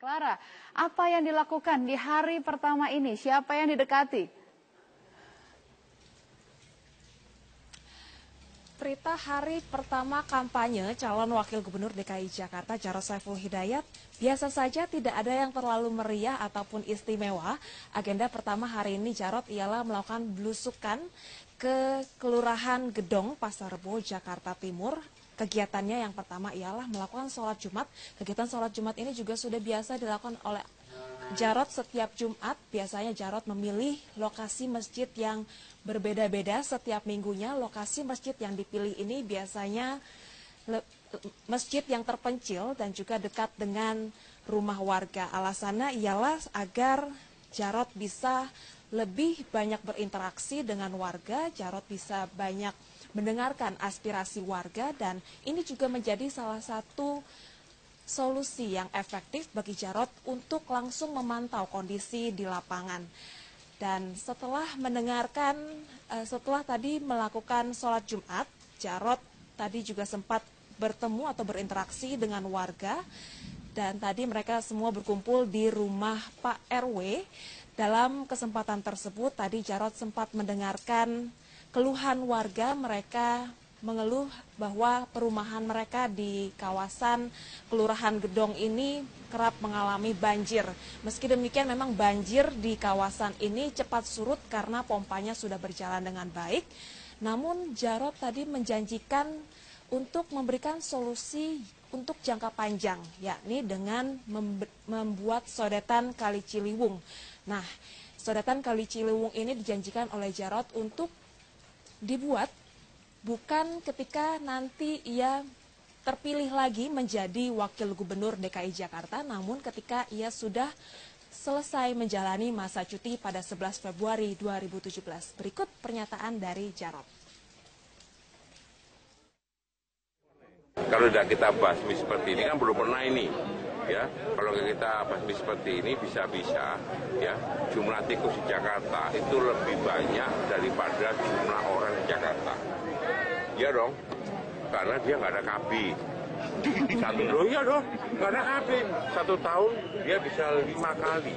Clara, apa yang dilakukan di hari pertama ini? Siapa yang didekati? Prita, hari pertama kampanye calon wakil gubernur DKI Jakarta Jarod Saiful Hidayat biasa saja, tidak ada yang terlalu meriah ataupun istimewa. Agenda pertama hari ini Jarod ialah melakukan belusukan ke Kelurahan Gedong, Pasar Rebo, Jakarta Timur. Kegiatannya yang pertama ialah melakukan sholat Jumat. Kegiatan sholat Jumat ini juga sudah biasa dilakukan oleh Jarod setiap Jumat. Biasanya Jarod memilih lokasi masjid yang berbeda-beda setiap minggunya. Lokasi masjid yang dipilih ini biasanya masjid yang terpencil dan juga dekat dengan rumah warga. Alasannya ialah agar Jarod bisa lebih banyak berinteraksi dengan warga, Jarod bisa banyak mendengarkan aspirasi warga, dan ini juga menjadi salah satu solusi yang efektif bagi Jarod untuk langsung memantau kondisi di lapangan. Dan setelah tadi melakukan sholat Jumat, Jarod tadi juga sempat bertemu atau berinteraksi dengan warga, dan tadi mereka semua berkumpul di rumah Pak RW. Dalam kesempatan tersebut tadi Jarod sempat mendengarkan keluhan warga. Mereka mengeluh bahwa perumahan mereka di kawasan Kelurahan Gedong ini kerap mengalami banjir. Meski demikian memang banjir di kawasan ini cepat surut karena pompanya sudah berjalan dengan baik. Namun Jarod tadi menjanjikan untuk memberikan solusi untuk jangka panjang, yakni dengan membuat sodetan Kali Ciliwung. Nah, sodetan Kali Ciliwung ini dijanjikan oleh Jarod untuk dibuat bukan ketika nanti ia terpilih lagi menjadi wakil gubernur DKI Jakarta, namun ketika ia sudah selesai menjalani masa cuti pada 11 Februari 2017. Berikut pernyataan dari Jarod. Kalau tidak kita basmi seperti ini kan belum pernah ini, ya. Kalau kita basmi seperti ini bisa-bisa, ya, jumlah tikus di Jakarta itu lebih banyak daripada jumlah orang di Jakarta. Ya dong, karena dia nggak ada KB. Ya dong, nggak ada KB. 1 tahun dia bisa 5 kali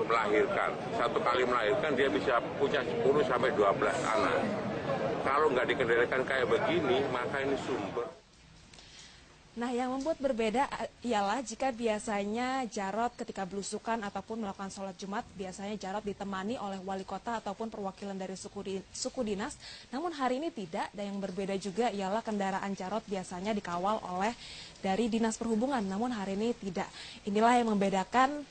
melahirkan. 1 kali melahirkan dia bisa punya 10 sampai 12 anak. Kalau nggak dikendalikan kayak begini, maka ini sumber. Nah, yang membuat berbeda ialah jika biasanya Jarod ketika belusukan ataupun melakukan sholat Jumat, biasanya Jarod ditemani oleh wali kota ataupun perwakilan dari suku dinas. Namun hari ini tidak, dan yang berbeda juga ialah kendaraan Jarod biasanya dikawal oleh dari Dinas Perhubungan, namun hari ini tidak. Inilah yang membedakan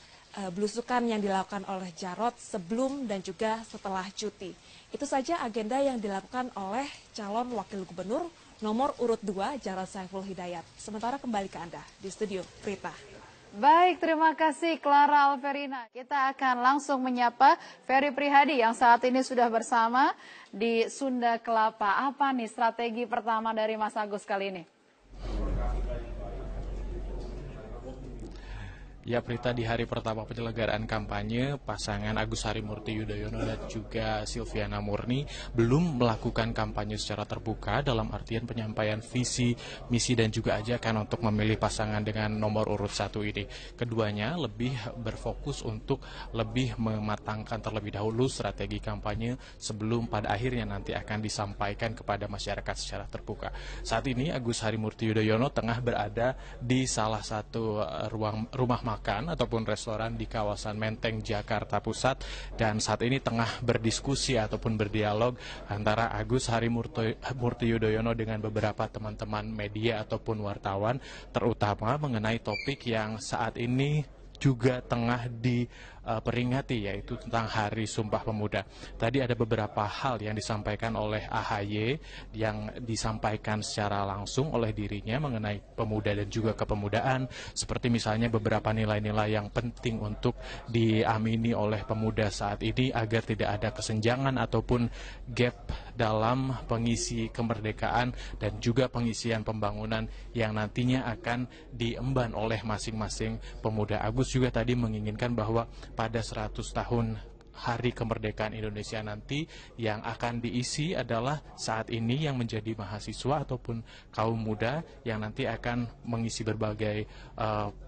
belusukan yang dilakukan oleh Jarod sebelum dan juga setelah cuti. Itu saja agenda yang dilakukan oleh calon wakil gubernur nomor urut 2 Jarod Saiful Hidayat. Sementara kembali ke Anda di studio, Prita. Baik, terima kasih Clara Alverina. Kita akan langsung menyapa Ferry Prihadi yang saat ini sudah bersama di Sunda Kelapa. Apa nih strategi pertama dari Mas Agus kali ini? Ya, Prita, di hari pertama penyelenggaraan kampanye, pasangan Agus Harimurti Yudhoyono dan juga Silviana Murni belum melakukan kampanye secara terbuka dalam artian penyampaian visi, misi, dan juga ajakan untuk memilih pasangan dengan nomor urut 1 ini. Keduanya lebih berfokus untuk lebih mematangkan terlebih dahulu strategi kampanye sebelum pada akhirnya nanti akan disampaikan kepada masyarakat secara terbuka. Saat ini Agus Harimurti Yudhoyono tengah berada di salah satu rumah makan ataupun restoran di kawasan Menteng, Jakarta Pusat, dan saat ini tengah berdiskusi ataupun berdialog antara Agus Harimurti Yudhoyono dengan beberapa teman-teman media ataupun wartawan, terutama mengenai topik yang saat ini juga tengah diperingati, yaitu tentang Hari Sumpah Pemuda. Tadi ada beberapa hal yang disampaikan oleh AHY yang disampaikan secara langsung oleh dirinya mengenai pemuda dan juga kepemudaan, seperti misalnya beberapa nilai-nilai yang penting untuk diamini oleh pemuda saat ini agar tidak ada kesenjangan ataupun gap dalam pengisi kemerdekaan dan juga pengisian pembangunan yang nantinya akan diemban oleh masing-masing pemuda. Agus juga tadi menginginkan bahwa pada 100 tahun Hari Kemerdekaan Indonesia nanti yang akan diisi adalah saat ini yang menjadi mahasiswa ataupun kaum muda yang nanti akan mengisi berbagai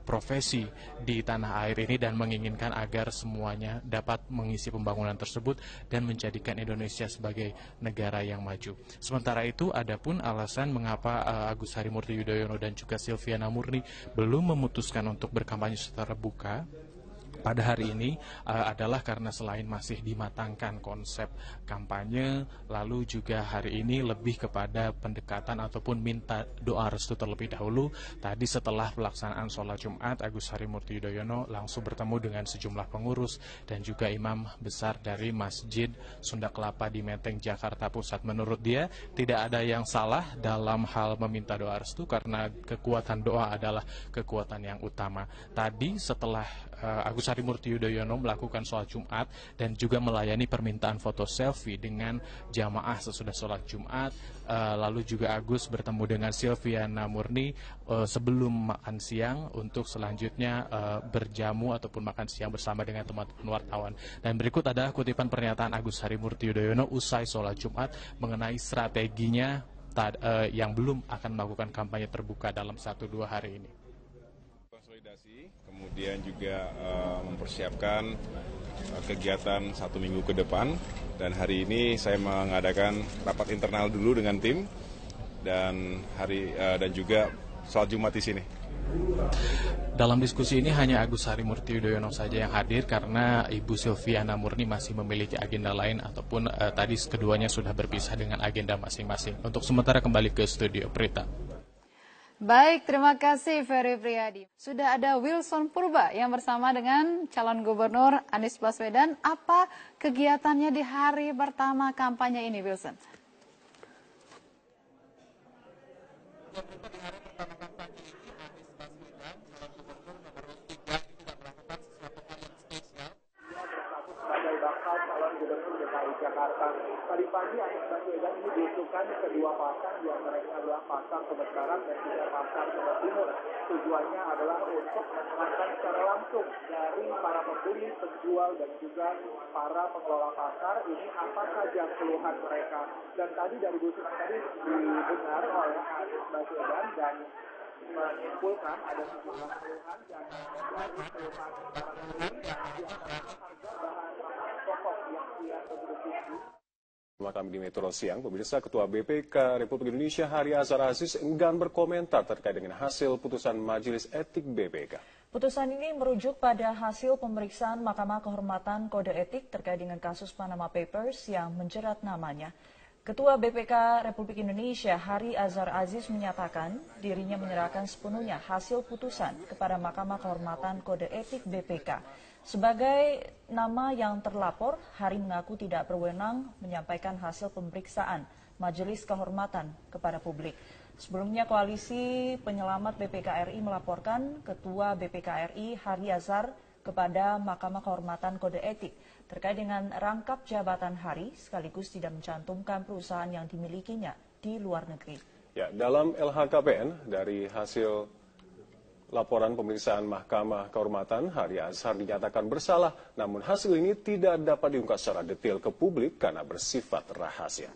profesi di tanah air ini dan menginginkan agar semuanya dapat mengisi pembangunan tersebut dan menjadikan Indonesia sebagai negara yang maju. Sementara itu, adapun alasan mengapa Agus Harimurti Yudhoyono dan juga Silviana Murni belum memutuskan untuk berkampanye secara terbuka pada hari ini adalah karena selain masih dimatangkan konsep kampanye, lalu juga hari ini lebih kepada pendekatan ataupun minta doa restu terlebih dahulu. Tadi setelah pelaksanaan sholat Jumat, Agus Harimurti Yudhoyono langsung bertemu dengan sejumlah pengurus dan juga imam besar dari Masjid Sunda Kelapa di Menteng, Jakarta Pusat. Menurut dia, tidak ada yang salah dalam hal meminta doa restu karena kekuatan doa adalah kekuatan yang utama. Tadi setelah Agus Harimurti Yudhoyono melakukan sholat Jumat dan juga melayani permintaan foto selfie dengan jamaah sesudah sholat Jumat. Lalu juga Agus bertemu dengan Silviana Murni sebelum makan siang untuk selanjutnya berjamu ataupun makan siang bersama dengan teman-teman wartawan. Dan berikut adalah kutipan pernyataan Agus Harimurti Yudhoyono usai sholat Jumat mengenai strateginya yang belum akan melakukan kampanye terbuka dalam 1-2 hari ini. Kemudian juga mempersiapkan kegiatan 1 minggu ke depan, dan hari ini saya mengadakan rapat internal dulu dengan tim dan juga sholat Jumat di sini. Dalam diskusi ini hanya Agus Harimurti Yudhoyono saja yang hadir karena Ibu Silviana Murni masih memiliki agenda lain ataupun tadi keduanya sudah berpisah dengan agenda masing-masing. Untuk sementara kembali ke studio Prita. Baik, terima kasih Ferry Prihadi. Sudah ada Wilson Purba yang bersama dengan calon gubernur Anies Baswedan. Apa kegiatannya di hari pertama kampanye ini, Wilson? Tadi pagi Anies Baswedan ini diusulkan kedua pasar, di antaranya adalah pasar Tebet Barat dan juga pasar Tebet Timur. Tujuannya adalah untuk mendengarkan secara langsung dari para pembeli, penjual dan juga para pengelola pasar ini apa saja keluhan mereka. Dan tadi dari usulan tadi didengar oleh Anies Baswedan dan menyimpulkan ada sejumlah keluhan dan dari keluhan para pembeli yang harga bahan pokok yang kian begitu tinggi. Kami di Metro Siang, pemirsa, Ketua BPK Republik Indonesia Hari Azhar Aziz enggan berkomentar terkait dengan hasil putusan Majelis Etik BPK. Putusan ini merujuk pada hasil pemeriksaan Mahkamah Kehormatan Kode Etik terkait dengan kasus Panama Papers yang menjerat namanya. Ketua BPK Republik Indonesia Hari Azhar Aziz menyatakan dirinya menyerahkan sepenuhnya hasil putusan kepada Mahkamah Kehormatan Kode Etik BPK. Sebagai nama yang terlapor, Hari mengaku tidak berwenang menyampaikan hasil pemeriksaan Majelis Kehormatan kepada publik. Sebelumnya, Koalisi Penyelamat BPK RI melaporkan Ketua BPK RI Hari Azhar kepada Mahkamah Kehormatan Kode Etik terkait dengan rangkap jabatan Hari sekaligus tidak mencantumkan perusahaan yang dimilikinya di luar negeri. Ya, dalam LHKPN dari hasil laporan pemeriksaan Mahkamah Kehormatan, Hari Azhar dinyatakan bersalah, namun hasil ini tidak dapat diungkap secara detail ke publik karena bersifat rahasia.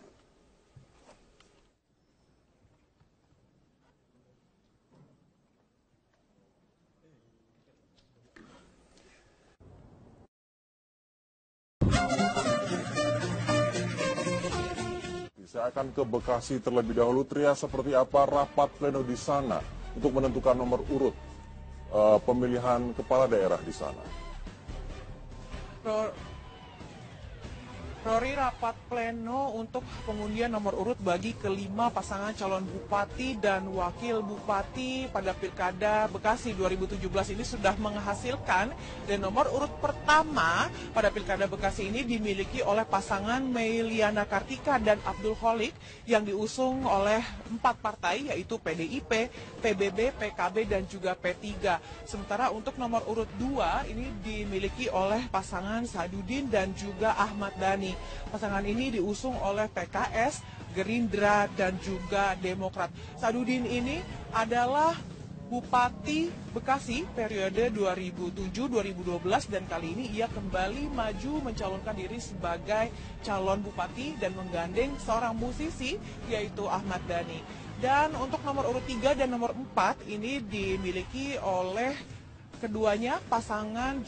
Saya akan ke Bekasi terlebih dahulu. Tria, seperti apa rapat pleno di sana untuk menentukan nomor urut pemilihan kepala daerah di sana? Rory, rapat pleno untuk pengundian nomor urut bagi kelima pasangan calon bupati dan wakil bupati pada Pilkada Bekasi 2017 ini sudah menghasilkan, dan nomor urut pertama pada Pilkada Bekasi ini dimiliki oleh pasangan Meiliana Kartika dan Abdul Kholik yang diusung oleh 4 partai yaitu PDIP, PBB, PKB dan juga P3. Sementara untuk nomor urut 2 ini dimiliki oleh pasangan Sadudin dan juga Ahmad Dhani. Pasangan ini diusung oleh PKS, Gerindra, dan juga Demokrat. Sadudin ini adalah Bupati Bekasi periode 2007-2012 dan kali ini ia kembali maju mencalonkan diri sebagai calon bupati dan menggandeng seorang musisi yaitu Ahmad Dhani. Dan untuk nomor urut 3 dan nomor 4 ini dimiliki oleh keduanya pasangan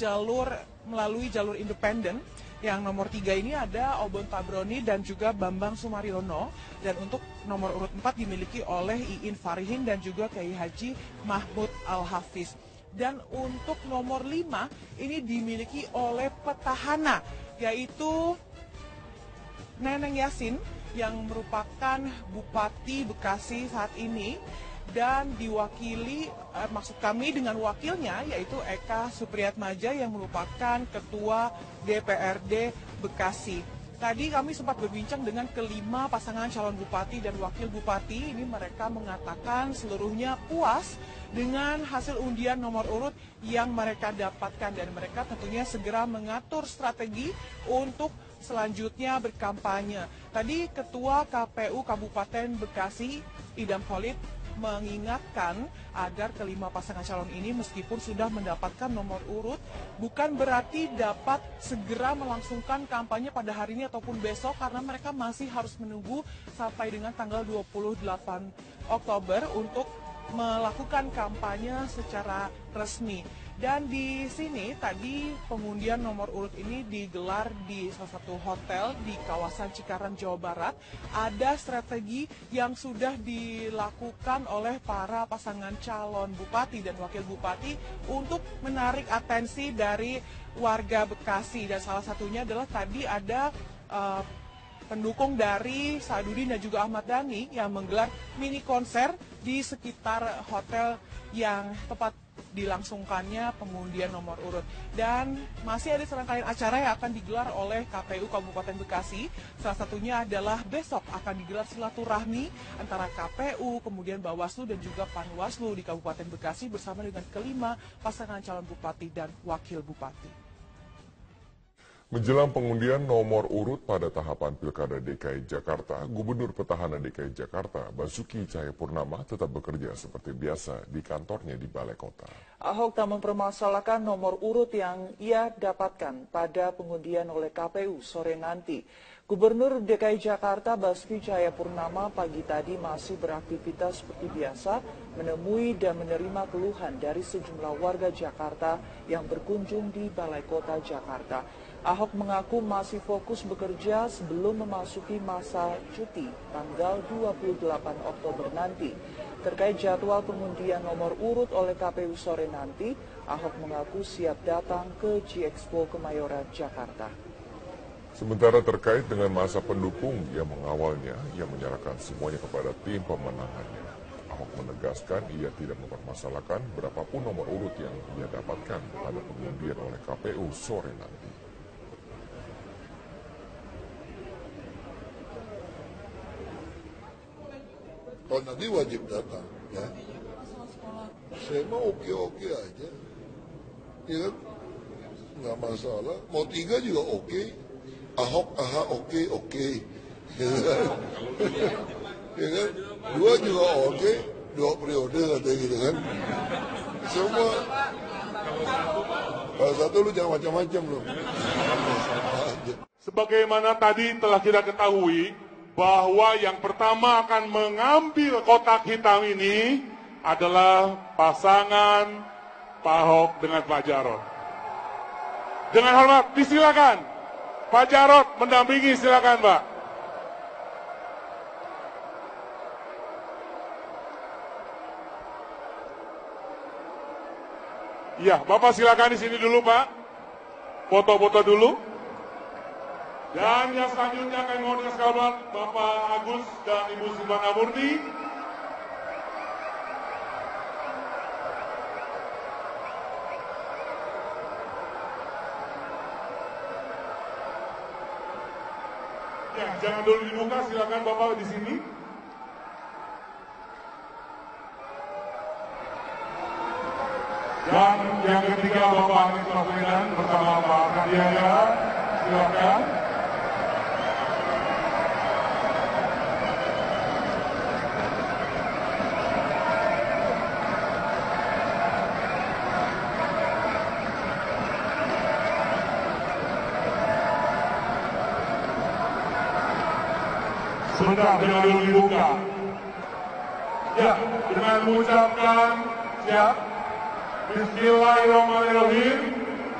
melalui jalur independen. Yang nomor 3 ini ada Obon Tabroni dan juga Bambang Sumaryono. Dan untuk nomor urut 4 dimiliki oleh Iin Farihin dan juga Kiai Haji Mahmud Al-Hafiz. Dan untuk nomor 5 ini dimiliki oleh petahana, yaitu Neneng Yasin yang merupakan Bupati Bekasi saat ini. Dan diwakili, maksud kami dengan wakilnya yaitu Eka Supriyatmaja yang merupakan Ketua DPRD Bekasi. Tadi kami sempat berbincang dengan kelima pasangan calon bupati dan wakil bupati. Ini mereka mengatakan seluruhnya puas dengan hasil undian nomor urut yang mereka dapatkan. Dan mereka tentunya segera mengatur strategi untuk selanjutnya berkampanye. Tadi Ketua KPU Kabupaten Bekasi, Idam Khalid, mengingatkan agar kelima pasangan calon ini meskipun sudah mendapatkan nomor urut bukan berarti dapat segera melangsungkan kampanye pada hari ini ataupun besok karena mereka masih harus menunggu sampai dengan tanggal 28 Oktober untuk melakukan kampanye secara resmi. Dan di sini tadi pengundian nomor urut ini digelar di salah satu hotel di kawasan Cikarang, Jawa Barat. Ada strategi yang sudah dilakukan oleh para pasangan calon bupati dan wakil bupati untuk menarik atensi dari warga Bekasi. Dan salah satunya adalah tadi ada pendukung dari Saadudin dan juga Ahmad Dhani yang menggelar mini konser di sekitar hotel yang tepat dilangsungkannya pengundian nomor urut. Dan masih ada serangkaian acara yang akan digelar oleh KPU Kabupaten Bekasi. Salah satunya adalah besok akan digelar silaturahmi antara KPU, kemudian Bawaslu dan juga Panwaslu di Kabupaten Bekasi bersama dengan kelima pasangan calon bupati dan wakil bupati. Menjelang pengundian nomor urut pada tahapan Pilkada DKI Jakarta, Gubernur Petahana DKI Jakarta, Basuki Cahayapurnama tetap bekerja seperti biasa di kantornya di Balai Kota. Ahok tak mempermasalahkan nomor urut yang ia dapatkan pada pengundian oleh KPU sore nanti. Gubernur DKI Jakarta Basuki Cahayapurnama pagi tadi masih beraktivitas seperti biasa, menemui dan menerima keluhan dari sejumlah warga Jakarta yang berkunjung di Balai Kota Jakarta. Ahok mengaku masih fokus bekerja sebelum memasuki masa cuti tanggal 28 Oktober nanti. Terkait jadwal pengundian nomor urut oleh KPU sore nanti, Ahok mengaku siap datang ke G-Expo Kemayoran, Jakarta. Sementara terkait dengan masa pendukung yang mengawalnya, ia menyerahkan semuanya kepada tim pemenangannya. Ahok menegaskan ia tidak mempermasalahkan berapapun nomor urut yang ia dapatkan pada pengundian oleh KPU sore nanti. Kalau nanti wajib datang, ya. Saya mau oke-oke aja, ya kan? Nggak masalah. Mau 3 juga oke. Ahok, oke. Ya kan? Ya kan? 2 juga oke. 2 periode katanya gitu kan. Semua. Kalau 1 lu jangan macam-macam lu. Sebagaimana tadi telah kita ketahui, bahwa yang pertama akan mengambil kotak hitam ini adalah pasangan Pak Ahok dengan Pak Jarot. Dengan hormat, disilakan. Pak Jarot mendampingi, silakan Pak. Ya, Bapak silakan di sini dulu Pak. Foto-foto dulu. Dan yang selanjutnya kami mohon sekalian Bapak Agus dan Ibu Silvana Murni. Ya, jangan dulu dibuka, silakan Bapak di sini. Dan yang ketiga Bapak Anies Baswedan bersama Pak Sandiaga, silakan. sebentar dengan dulu dibuka. Ya, dengan mengucapkan siap. Bismillahirrahmanirrahim.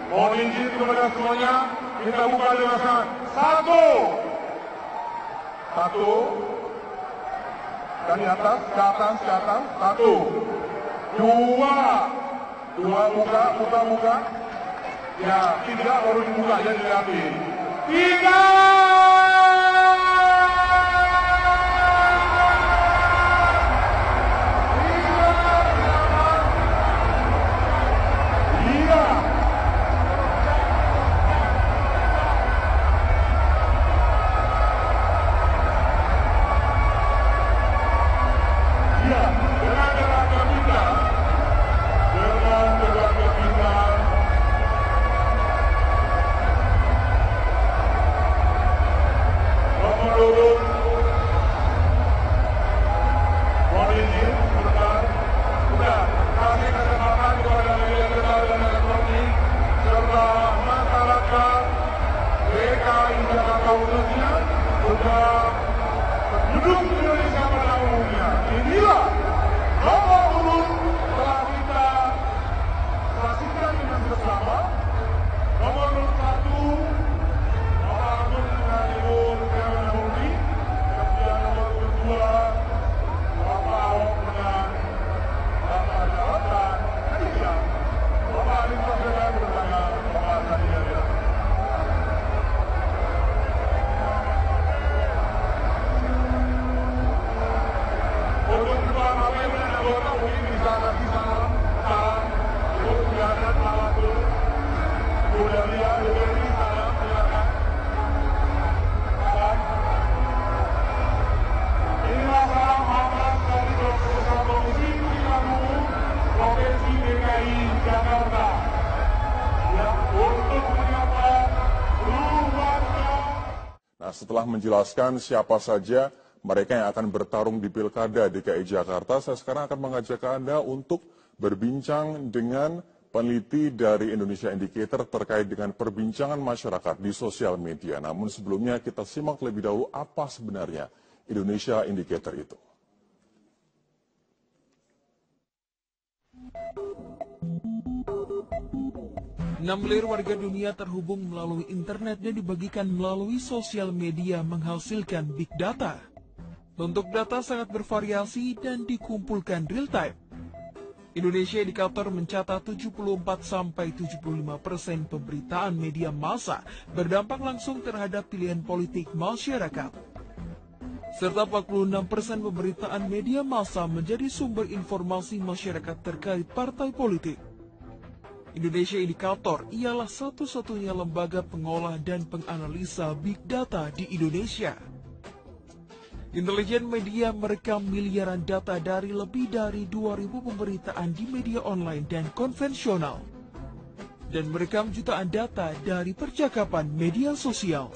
Mohon izin kepada semuanya, kita buka dengan sangat. Satu. Dari atas, ke atas. Satu. Dua buka. Ya, tiga baru dibuka, jadi dilihatin. Tiga. Setelah menjelaskan siapa saja mereka yang akan bertarung di Pilkada DKI Jakarta, saya sekarang akan mengajak Anda untuk berbincang dengan peneliti dari Indonesia Indicator terkait dengan perbincangan masyarakat di sosial media. Namun sebelumnya kita simak lebih dahulu apa sebenarnya Indonesia Indicator itu. Miliar warga dunia terhubung melalui internet dan dibagikan melalui sosial media menghasilkan big data. Bentuk data sangat bervariasi dan dikumpulkan real time. Indonesia Indikator mencatat 74-75% pemberitaan media massa berdampak langsung terhadap pilihan politik masyarakat. Serta 46% pemberitaan media massa menjadi sumber informasi masyarakat terkait partai politik. Indonesia Indikator ialah satu-satunya lembaga pengolah dan penganalisa big data di Indonesia. Intelijen Media merekam miliaran data dari lebih dari 2.000 pemberitaan di media online dan konvensional, dan merekam jutaan data dari percakapan media sosial.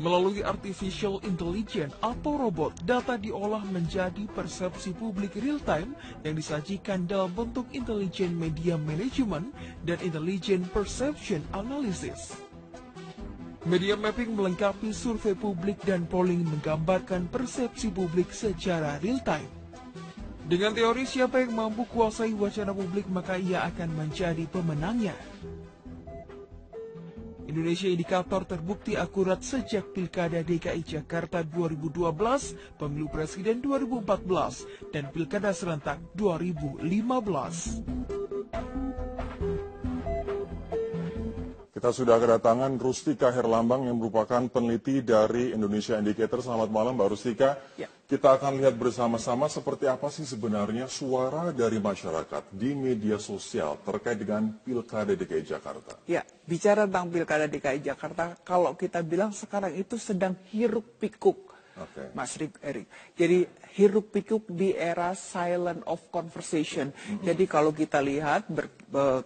Melalui artificial intelligence atau robot, data diolah menjadi persepsi publik real-time yang disajikan dalam bentuk intelligent media management dan intelligent perception analysis. Media mapping melengkapi survei publik dan polling menggambarkan persepsi publik secara real-time. Dengan teori siapa yang mampu kuasai wacana publik maka ia akan menjadi pemenangnya. Indonesia Indikator terbukti akurat sejak Pilkada DKI Jakarta 2012, Pemilu Presiden 2014, dan Pilkada Serentak 2015. Kita sudah kedatangan Rustika Herlambang yang merupakan peneliti dari Indonesia Indicator. Selamat malam Mbak Rustika. Ya. Kita akan lihat bersama-sama seperti apa sih sebenarnya suara dari masyarakat di media sosial terkait dengan Pilkada DKI Jakarta. Ya, bicara tentang Pilkada DKI Jakarta, kalau kita bilang sekarang itu sedang hiruk pikuk. Mas Erik. Jadi hiruk pikuk di era silent of conversation. Jadi kalau kita lihat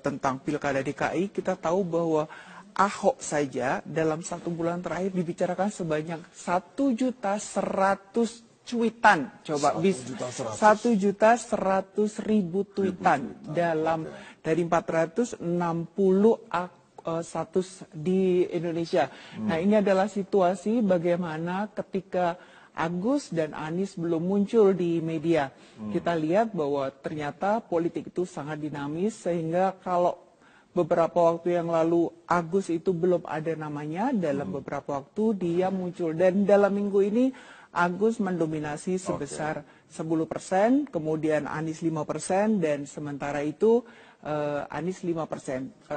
tentang Pilkada DKI, kita tahu bahwa Ahok saja dalam 1 bulan terakhir dibicarakan sebanyak 1.100.000 tweetan. Coba 1.100.000 tweetan dalam dari 460 status di Indonesia. Nah, ini adalah situasi bagaimana ketika Agus dan Anies belum muncul di media. Kita lihat bahwa ternyata politik itu sangat dinamis, sehingga kalau beberapa waktu yang lalu Agus itu belum ada namanya, dalam beberapa waktu dia muncul. Dan dalam minggu ini Agus mendominasi sebesar 10%, kemudian Anies 5%, dan sementara itu Anies 5%.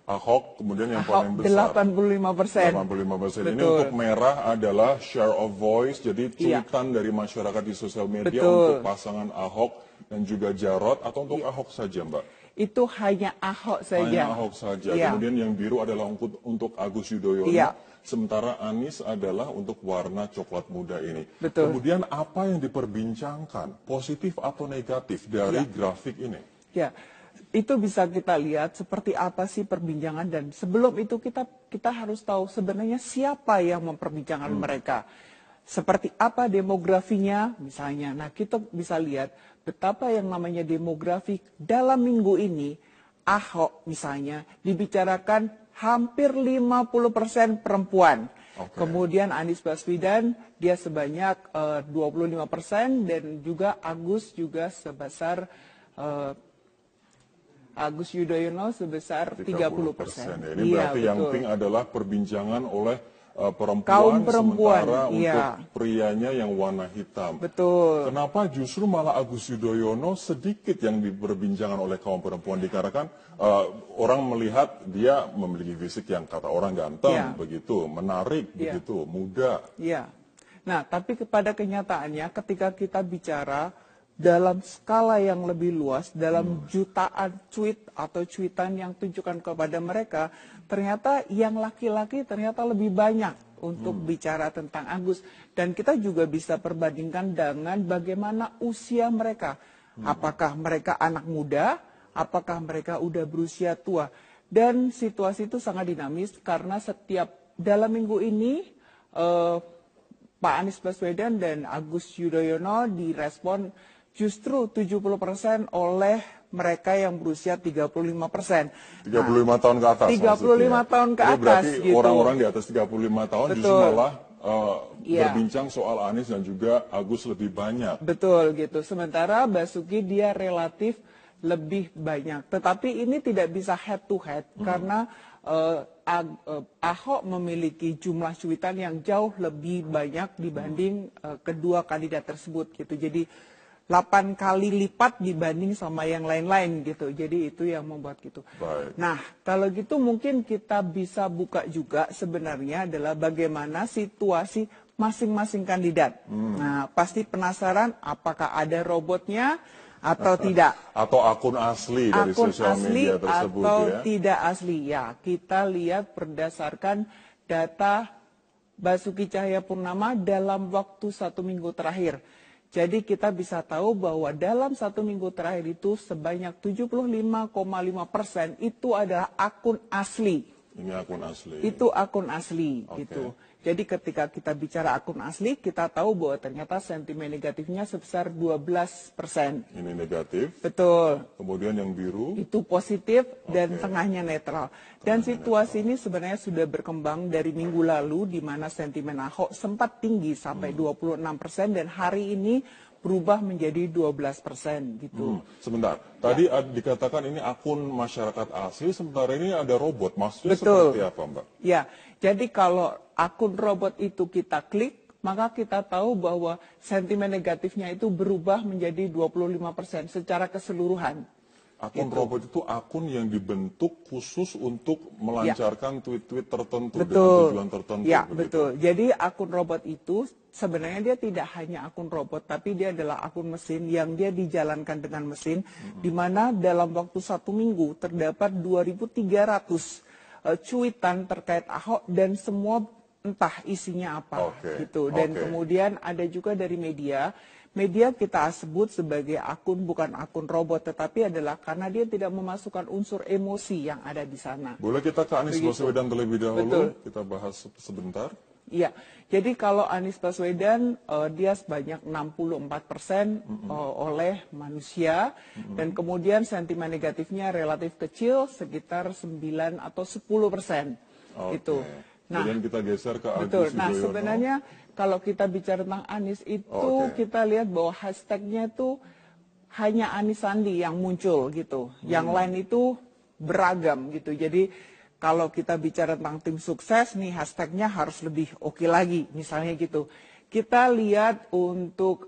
Ahok kemudian yang paling besar 85%. 85%. Ini untuk merah adalah share of voice, jadi cuitan dari masyarakat di sosial media untuk pasangan Ahok dan juga Jarot, atau untuk Ahok saja, Mbak? Itu hanya Ahok saja. Hanya Ahok saja. Kemudian yang biru adalah untuk Agus Yudhoyono. Sementara Anies adalah untuk warna coklat muda ini. Kemudian apa yang diperbincangkan, positif atau negatif dari grafik ini? Ya, itu bisa kita lihat seperti apa sih perbincangan, dan sebelum itu kita harus tahu sebenarnya siapa yang memperbincangkan mereka. Seperti apa demografinya misalnya. Nah, kita bisa lihat betapa yang namanya demografi dalam minggu ini, Ahok misalnya dibicarakan hampir 50% perempuan. Kemudian Anies Baswedan dia sebanyak 25%, dan juga Agus juga sebesar Agus Yudhoyono sebesar 30%. Ini berarti yang pink adalah perbincangan oleh perempuan, sementara untuk prianya yang warna hitam. Kenapa justru malah Agus Yudhoyono sedikit yang diperbincangkan oleh kaum perempuan, dikarenakan orang melihat dia memiliki fisik yang kata orang ganteng, begitu, menarik, begitu, muda. Nah, tapi kepada kenyataannya ketika kita bicara dalam skala yang lebih luas, dalam jutaan tweet atau cuitan yang tunjukkan kepada mereka, ternyata yang laki-laki ternyata lebih banyak untuk bicara tentang Agus. Dan kita juga bisa perbandingkan dengan bagaimana usia mereka. Apakah mereka anak muda, apakah mereka udah berusia tua. Dan situasi itu sangat dinamis karena setiap dalam minggu ini Pak Anies Baswedan dan Agus Yudhoyono direspon justru 70% oleh mereka yang berusia 35%. 35 tahun ke atas. 35 tahun ke atas. Berarti orang-orang di atas 35 tahun justru malah berbincang soal Anies dan juga Agus lebih banyak. Betul gitu. Sementara Basuki dia relatif lebih banyak. Tetapi ini tidak bisa head to head karena Ahok memiliki jumlah cuitan yang jauh lebih banyak dibanding kedua kandidat tersebut gitu. Jadi 8 kali lipat dibanding sama yang lain-lain gitu. Jadi itu yang membuat gitu. Nah, kalau gitu mungkin kita bisa buka juga sebenarnya adalah bagaimana situasi masing-masing kandidat. Nah, pasti penasaran apakah ada robotnya atau tidak. Atau akun asli dari sosial media tersebut atau tidak asli. Ya, kita lihat berdasarkan data Basuki Cahayapurnama dalam waktu 1 minggu terakhir. Jadi kita bisa tahu bahwa dalam 1 minggu terakhir itu sebanyak 75,5% itu adalah akun asli. Ini akun asli. Itu akun asli gitu. Jadi ketika kita bicara akun asli, kita tahu bahwa ternyata sentimen negatifnya sebesar 12%. Ini negatif. Betul. Kemudian yang biru. Itu positif dan tengahnya netral. Dan situasi ini sebenarnya sudah berkembang dari minggu lalu, di mana sentimen Ahok sempat tinggi sampai 26% dan hari ini berubah menjadi 12% gitu. Sebentar, tadi dikatakan ini akun masyarakat asli, sementara ini ada robot. Maksudnya seperti apa, Mbak? Ya, jadi kalau akun robot itu kita klik, maka kita tahu bahwa sentimen negatifnya itu berubah menjadi 25% secara keseluruhan. Akun robot itu akun yang dibentuk khusus untuk melancarkan tweet-tweet tertentu dengan tujuan tertentu. Ya, betul. Jadi akun robot itu sebenarnya dia tidak hanya akun robot, tapi dia adalah akun mesin yang dia dijalankan dengan mesin, di mana dalam waktu 1 minggu terdapat 2.300 cuitan terkait Ahok dan semua entah isinya apa gitu. Dan kemudian ada juga dari media kita sebut sebagai akun bukan akun robot, tetapi adalah karena dia tidak memasukkan unsur emosi yang ada di sana. Boleh kita ke Anies Baswedan terlebih dahulu, kita bahas sebentar. Iya, jadi kalau Anies Baswedan dia sebanyak 64% oleh manusia, dan kemudian sentimen negatifnya relatif kecil sekitar 9 atau 10%. Itu. Nah, kemudian kita geser ke Agus betul. Nah, Yudhoyono. sebenarnya kalau kita bicara tentang Anies itu kita lihat bahwa hashtagnya itu hanya Anies Sandi yang muncul gitu. Yang lain itu beragam gitu. Jadi kalau kita bicara tentang tim sukses nih, hashtagnya harus lebih oke lagi, misalnya gitu. Kita lihat untuk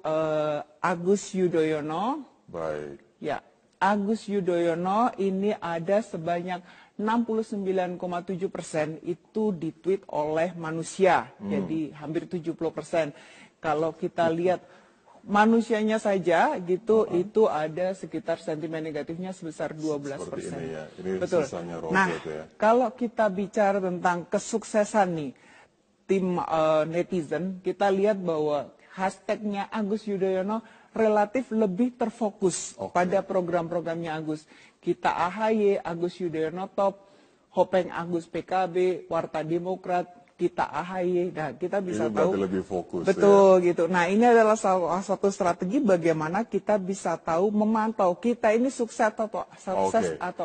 Agus Yudhoyono. Baik. Ya, Agus Yudhoyono ini ada sebanyak 69,7% itu ditweet oleh manusia, jadi hampir 70%. Kalau kita lihat manusianya saja gitu, itu ada sekitar sentimen negatifnya sebesar 12%. Seperti ini ya, ini betul. sisanya Robert Nah, ya. kalau kita bicara tentang kesuksesan nih, tim netizen, kita lihat bahwa hashtagnya Agus Yudhoyono relatif lebih terfokus pada program-programnya Agus. Kita AHY, Agus Yudhoyono top, Hopeng Agus PKB, Warta Demokrat, kita AHY. Nah, kita bisa tahu lebih fokus. Betul gitu. Nah, ini adalah salah satu strategi bagaimana kita bisa tahu memantau kita ini sukses atau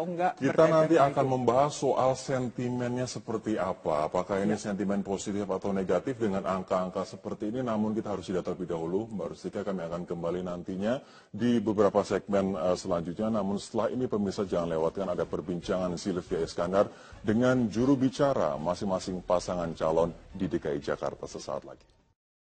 enggak. Kita nanti akan membahas soal sentimennya seperti apa. Apakah ini sentimen positif atau negatif dengan angka-angka seperti ini. Namun kita harus data lebih dahulu. Mbak Rustika, kami akan kembali nantinya di beberapa segmen selanjutnya. Namun setelah ini pemirsa jangan lewatkan ada perbincangan Sylvia Iskandar dengan juru bicara masing-masing pasangan calon di DKI Jakarta sesaat lagi.